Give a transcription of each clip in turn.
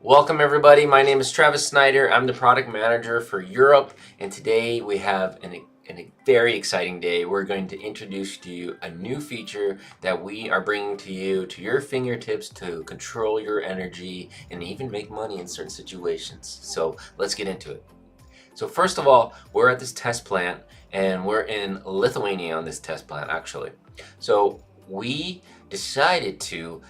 Welcome everybody, my name is Travis Snyder. I'm the product manager for Europe, and today we have a very exciting day. We're going to introduce to you a new feature that we are bringing to you, to your fingertips, to control your energy and even make money in certain situations. So let's get into it. So first of all, we're at this test plant, and we're in Lithuania on this test plant actually. So we decided to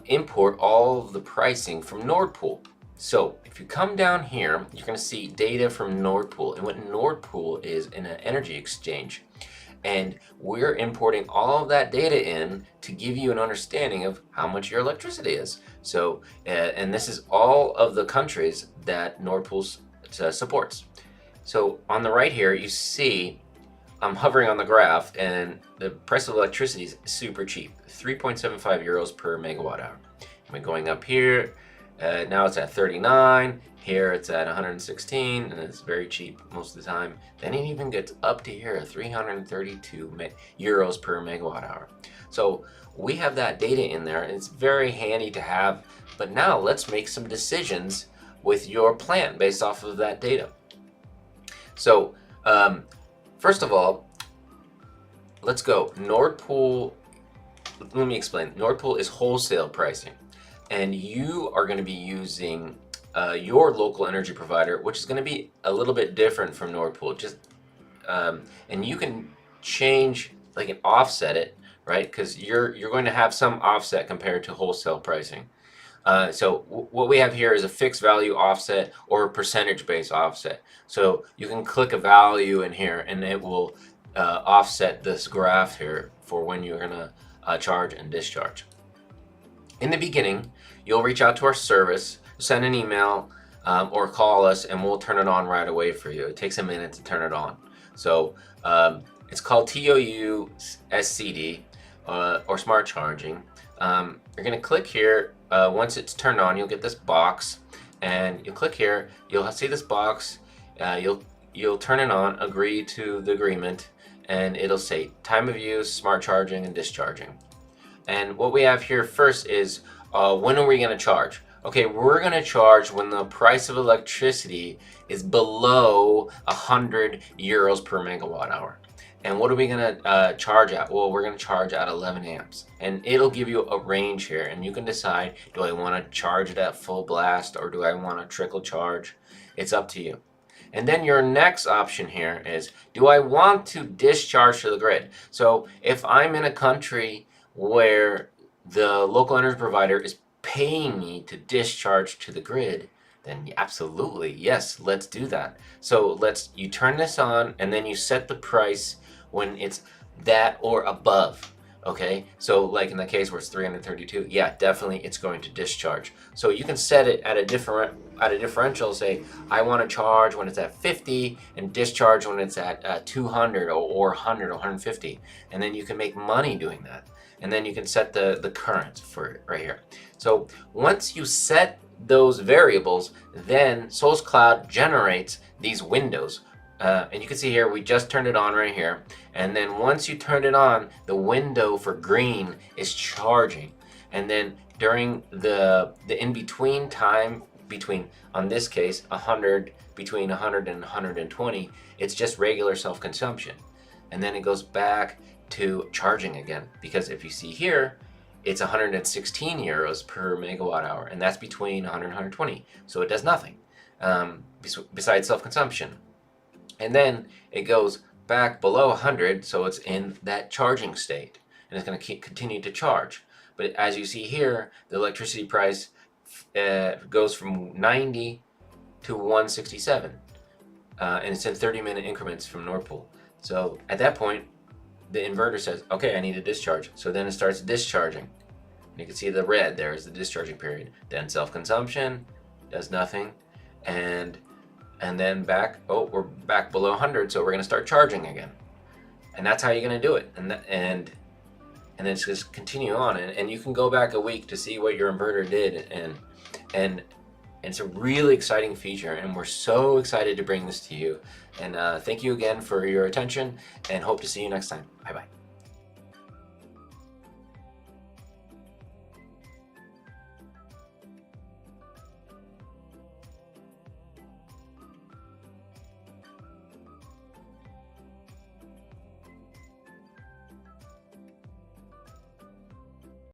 import all of the pricing from Nordpool. So if you come down here, you're going to see data from Nordpool, and what Nordpool is an energy exchange. And we're importing all of that data in to give you an understanding of how much your electricity is. So, and this is all of the countries that Nordpool supports. So on the right here, you see I'm hovering on the graph, and the price of electricity is super cheap, 3.75 euros per megawatt hour. And we're going up here, now it's at 39, here it's at 116, and it's very cheap most of the time. Then it even gets up to here, 332 euros per megawatt hour. So we have that data in there, and it's very handy to have. But now let's make some decisions with your plant based off of that data. So first of all, let's go. Nordpool, let me explain. Nordpool is wholesale pricing, and you are going to be using your local energy provider, which is going to be a little bit different from Nordpool. And you can change, like, and offset it, right? Because you're going to have some offset compared to wholesale pricing. So what we have here is a fixed value offset or a percentage-based offset. So you can click a value in here, and it will offset this graph here for when you're gonna charge and discharge. In the beginning, you'll reach out to our service, send an email, or call us, and we'll turn it on right away for you. It takes a minute to turn it on. So it's called TOU SCD or Smart Charging. You're gonna click here. Once it's turned on, you'll get this box, and you click here. You'll see this box. You'll turn it on, agree to the agreement, and it'll say time of use, smart charging, and discharging. And what we have here first is when are we going to charge? Okay, we're going to charge when the price of electricity is below 100 euros per megawatt hour. And what are we going to charge at? Well, we're going to charge at 11 amps. And it'll give you a range here, and you can decide, do I want to charge it at full blast, or do I want to trickle charge? It's up to you. And then your next option here is, do I want to discharge to the grid? So if I'm in a country where the local energy provider is paying me to discharge to the grid, then absolutely, yes, let's do that. So you turn this on, and then you set the price when it's that or above. Okay, so like in the case where it's 332, yeah, definitely it's going to discharge. So you can set it at a differential. Say I want to charge when it's at 50 and discharge when it's at 200 or 100 or 150, and then you can make money doing that. And then you can set the current for it right here. So once you set those variables, then SolisCloud generates these windows. And you can see here, we just turned it on right here. And then once you turn it on, the window for green is charging. And then during the in-between time, on this case, between 100 and 120, it's just regular self-consumption. And then it goes back to charging again. Because if you see here, it's 116 euros per megawatt hour. And that's between 100 and 120. So it does nothing besides self-consumption. And then it goes back below 100, so it's in that charging state, and it's going to continue to charge. But as you see here, the electricity price goes from 90 to 167, and it's in 30-minute increments from Nordpool. So at that point, the inverter says, okay, I need a discharge. So then it starts discharging. And you can see the red there is the discharging period. Then self-consumption does nothing, and then we're back below 100, so we're going to start charging again. And that's how you're going to do it. And then it's just continue on. And you can go back a week to see what your inverter did. And it's a really exciting feature, and we're so excited to bring this to you. And thank you again for your attention, and hope to see you next time. Bye-bye.